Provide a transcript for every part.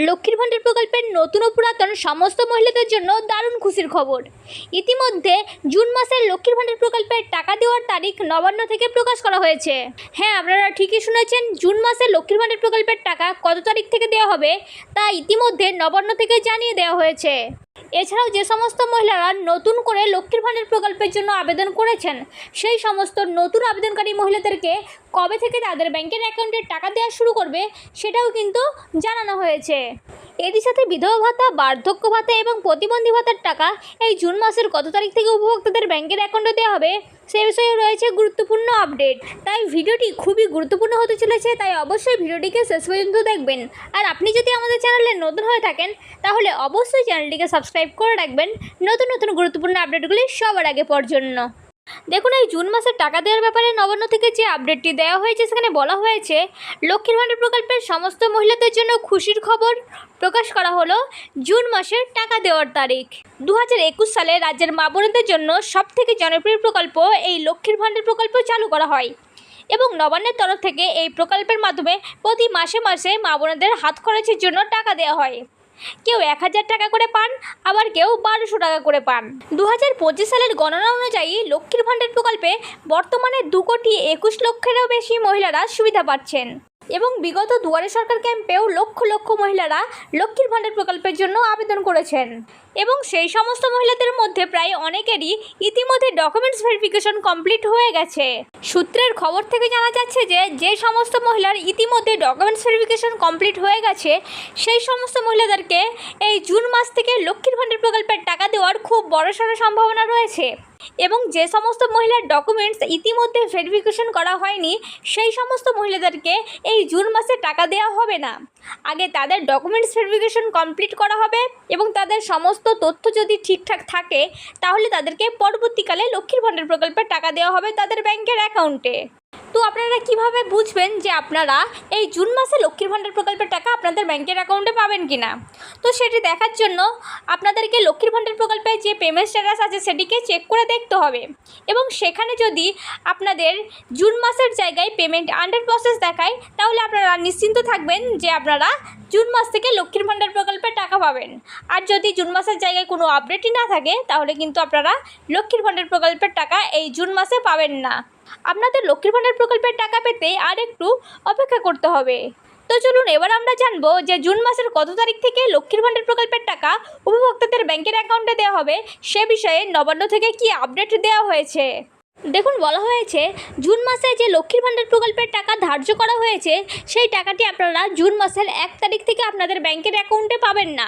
লক্ষ্মীর ভাণ্ডার প্রকল্পের নতুন ও পুরাতন সমস্ত মহিলাদের জন্য দারুণ খুশির খবর। ইতিমধ্যে জুন মাসের লক্ষ্মীর ভাণ্ডার প্রকল্পের টাকা দেওয়ার তারিখ নবান্ন থেকে প্রকাশ করা হয়েছে। হ্যাঁ, আপনারা ঠিকই শুনেছেন, জুন মাসে লক্ষ্মীর ভাণ্ডার প্রকল্পের টাকা কত তারিখ থেকে দেওয়া হবে তা ইতিমধ্যে নবান্ন থেকে জানিয়ে দেওয়া হয়েছে। এছাড়াও যে সমস্ত মহিলারা নতুন করে লক্ষ্মীর ভাণ্ডার প্রকল্পের জন্য আবেদন করেছেন, সেই সমস্ত নতুন আবেদনকারী মহিলাদেরকে কবে থেকে তাদের ব্যাংকের অ্যাকাউন্টে টাকা দেওয়া শুরু করবে সেটাও কিন্তু জানানো হয়েছে। এরই সাথে বিধবা ভাতা, বার্ধক্য ভাতা এবং প্রতিবন্ধী ভাতার টাকা এই জুন মাসের কত তারিখ থেকে উপভোক্তাদের ব্যাংকের অ্যাকাউন্টে দেওয়া হবে সে বিষয়ে রয়েছে গুরুত্বপূর্ণ আপডেট। তাই ভিডিওটি খুবই গুরুত্বপূর্ণ হতে চলেছে, তাই অবশ্যই ভিডিওটিকে শেষ পর্যন্ত দেখবেন। আর আপনি যদি আমাদের চ্যানেলে নতুন হয়ে থাকেন তাহলে অবশ্যই চ্যানেলটিকে সাবস্ক্রাইব করে রাখবেন নতুন নতুন গুরুত্বপূর্ণ আপডেটগুলি সবার আগে পাওয়ার জন্য। দেখুন, এই জুন মাসে টাকা দেওয়ার ব্যাপারে নবান্ন থেকে যে আপডেটটি দেওয়া হয়েছে সেখানে বলা হয়েছে, লক্ষ্মীর ভাণ্ডার প্রকল্পের সমস্ত মহিলাদের জন্য খুশির খবর প্রকাশ করা হলো জুন মাসের টাকা দেওয়ার তারিখ। 2021 সালে রাজ্যের মা বোনদের জন্য সবথেকে জনপ্রিয় প্রকল্প এই লক্ষ্মীর ভাণ্ডার প্রকল্প চালু করা হয় এবং নবান্নের তরফ থেকে এই প্রকল্পের মাধ্যমে প্রতি মাসে মাসে মা বোনদের হাত খরচের জন্য টাকা দেওয়া হয়। কেউ 1000 টাকা করে পান, আবার কেউ 1200 টাকা করে পান। 2025 সালের গণনা অনুযায়ী লক্ষ্মীর ভাণ্ডার প্রকল্পে বর্তমানে 2,21,00,000-এরও বেশি মহিলারা সুবিধা পাচ্ছেন এবং বিগত দুয়ারে সরকার ক্যাম্পেও লক্ষ লক্ষ মহিলারা লক্ষ্মীর ভাণ্ডার প্রকল্পের জন্য আবেদন করেছেন এবং সেই সমস্ত মহিলাদের মধ্যে প্রায় অনেকেরই ইতিমধ্যে ডকুমেন্টস ভেরিফিকেশন কমপ্লিট হয়ে গেছে। সূত্রের খবর থেকে জানা যাচ্ছে যে সমস্ত মহিলার ইতিমধ্যে ডকুমেন্টস ভেরিফিকেশন কমপ্লিট হয়ে গেছে সেই সমস্ত মহিলাদেরকে এই জুন মাস থেকে লক্ষ্মীর ভাণ্ডার প্রকল্পের টাকা দেওয়ার খুব বড়সড় সম্ভাবনা রয়েছে এবং যে সমস্ত মহিলার ডকুমেন্টস ইতিমধ্যে ভেরিফিকেশন করা হয়নি সেই সমস্ত মহিলাদেরকে এই জুন মাসে টাকা দেওয়া হবে না। আগে তাদের ডকুমেন্টস ভেরিফিকেশন কমপ্লিট করা হবে এবং তাদের সমস্ত তথ্য যদি ঠিকঠাক থাকে তাহলে তাদেরকে পরবর্তীকালে লক্ষ্মীর ভাণ্ডার প্রকল্পের টাকা দেওয়া হবে তাদের ব্যাংকের অ্যাকাউন্টে। তো আপনারা কিভাবে বুঝবেন যে আপনারা এই জুন মাসে লক্ষ্মীর ভাণ্ডার প্রকল্পের টাকা আপনাদের ব্যাংকের অ্যাকাউন্টে পাবেন কিনা? তো সেটি দেখার জন্য আপনাদেরকে লক্ষ্মীর ভাণ্ডার প্রকল্পের যে পেমেন্ট স্ট্যাটাস আছে সেটিকে চেক করে দেখতে হবে এবং সেখানে যদি আপনাদের জুন মাসের জায়গায় পেমেন্ট আন্ডার প্রসেস দেখায় তাহলে আপনারা নিশ্চিন্ত থাকবেন যে আপনারা জুন মাস থেকে লক্ষ্মীর ভাণ্ডার প্রকল্পের টাকা পাবেন। আর যদি জুন মাসের জায়গায় কোনো আপডেটই না থাকে তাহলে কিন্তু আপনারা লক্ষ্মীর ভাণ্ডার প্রকল্পের টাকা এই জুন মাসে পাবেন না। আপনাদের লক্ষ্মীর ভাণ্ডার প্রকল্পের টাকা পেতে আর একটু অপেক্ষা করতে হবে। তো চলুন এবার আমরা জানবো যে জুন মাসের কত তারিখ থেকে লক্ষ্মীর ভাণ্ডার প্রকল্পের টাকা উপভোক্তাদের ব্যাংকের অ্যাকাউন্টে দেওয়া হবে সে বিষয়ে নবান্ন থেকে কি আপডেট দেওয়া হয়েছে। দেখুন, বলা হয়েছে জুন মাসে যে লক্ষ্মীর ভাণ্ডার প্রকল্পের টাকা ধার্য করা হয়েছে সেই টাকাটি আপনারা জুন মাসের 1 তারিখ থেকে আপনাদের ব্যাংকের অ্যাকাউন্টে পাবেন না।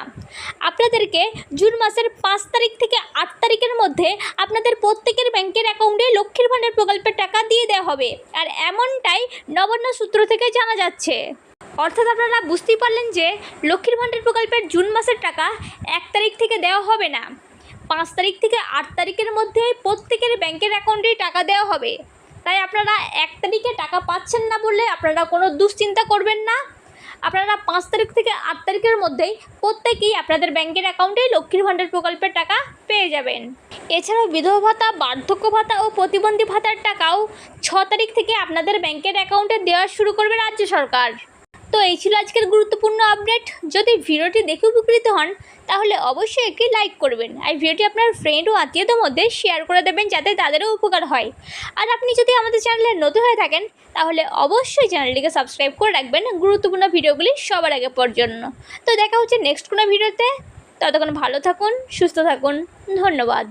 আপনাদেরকে জুন মাসের 5 তারিখ থেকে 8 তারিখের মধ্যে আপনাদের প্রত্যেকের ব্যাংকের অ্যাকাউন্টে লক্ষ্মীর ভাণ্ডার প্রকল্পের টাকা দিয়ে দেওয়া হবে, আর এমনটাই নবান্ন সূত্র থেকে জানা যাচ্ছে। অর্থাৎ আপনারা বুঝতেই পারলেন যে লক্ষ্মীর ভাণ্ডার প্রকল্পের জুন মাসের টাকা 1 তারিখ থেকে দেওয়া হবে না, 5 তারিখ থেকে 8 তারিখের মধ্যে প্রত্যেকের ব্যাংকের অ্যাকাউন্টেই টাকা দেওয়া হবে। তাই আপনারা 1 তারিখে টাকা পাচ্ছেন না বললে আপনারা কোনো দুশ্চিন্তা করবেন না। আপনারা 5 তারিখ থেকে 8 তারিখের মধ্যেই প্রত্যেকেই আপনাদের ব্যাংকের অ্যাকাউন্টেই লক্ষ্মীর ভাণ্ডার প্রকল্পের টাকা পেয়ে যাবেন। এছাড়াও বিধবা ভাতা, বার্ধক্য ভাতা ও প্রতিবন্ধী ভাতার টাকাও 6 তারিখ থেকে আপনাদের ব্যাংকের অ্যাকাউন্টে দেওয়া শুরু করবে রাজ্য সরকার। তো এই ছিল আজকের গুরুত্বপূর্ণ আপডেট। যদি ভিডিওটি দেখে উপকৃত হন তাহলে অবশ্যই একটি লাইক করবেন আর ভিডিওটি আপনার ফ্রেন্ড ও আত্মীয়দের মধ্যে শেয়ার করে দেবেন যাতে তাদেরও উপকার হয়। আর আপনি যদি আমাদের চ্যানেলে নতুন হয়ে থাকেন তাহলে অবশ্যই চ্যানেলটিকে সাবস্ক্রাইব করে রাখবেন গুরুত্বপূর্ণ ভিডিওগুলি সবার আগে পাওয়ার জন্য। তো দেখা হচ্ছে নেক্সট কোনো ভিডিওতে। ততক্ষণ ভালো থাকুন, সুস্থ থাকুন, ধন্যবাদ।